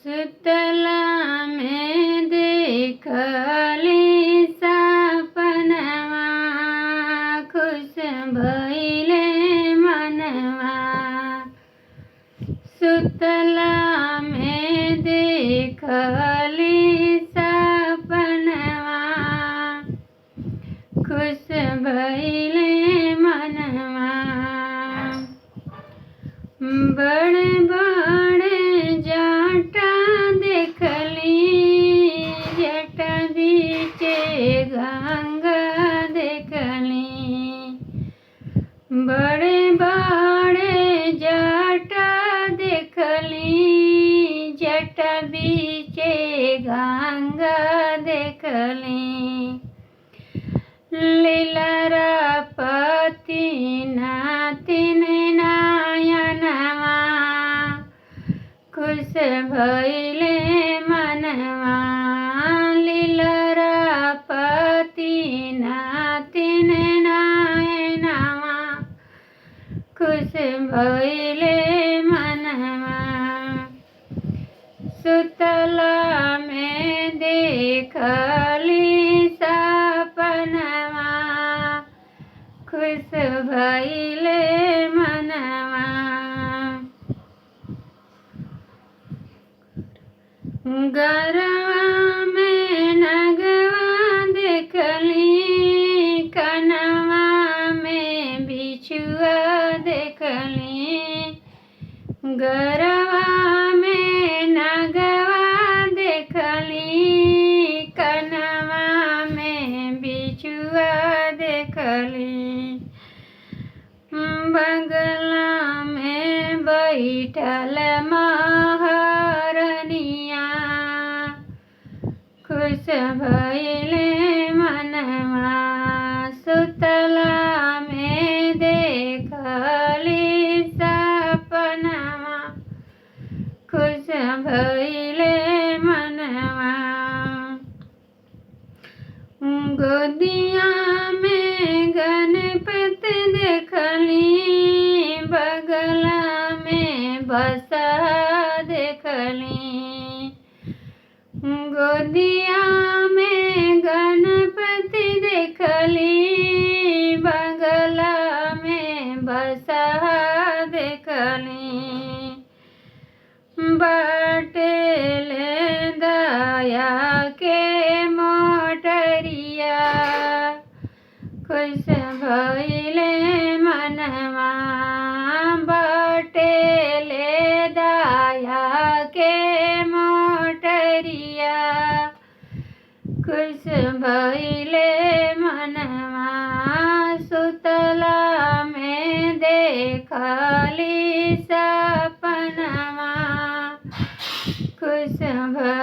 सुतला में देखली सपनवा, खुश भइले मनवा। सुतला में देखली सपनवा, खुश भइले मनवा। बड़े बड़े जटा देखली, जटा बीचे गंगा देखली। बड़े बड़े जटा देखली, जटा बीचे गंगा देखली। लीलारापति नातिन नयनवा, खुश भइले मनवा। लीलारापति नातिन नयनवा, खुश भइले मनवा। सुतला में देखली सपनवा, खुश भइले मनवा। गरवा में नगवा देखली, कनवा में बिछुआ देखली। गरवा में नगवा देखली, कनवा में बिछुआ देखली। बगला में बैठल महारनिया, खुश भइले मनवा। सुतला में देखली सपनवा, खुश भइले मनवा। गोदिया में गणपति देखली, बगला में बसा देखली। गोदिया में गणपति देखली, बगला में बसा देखली। बाटेले दया के मोटरिया, खुश भइले मनवा। बाटेले दया के मोटरिया, खुश भइले मनवा। सुतला में देखली सपनवा, खुश भइले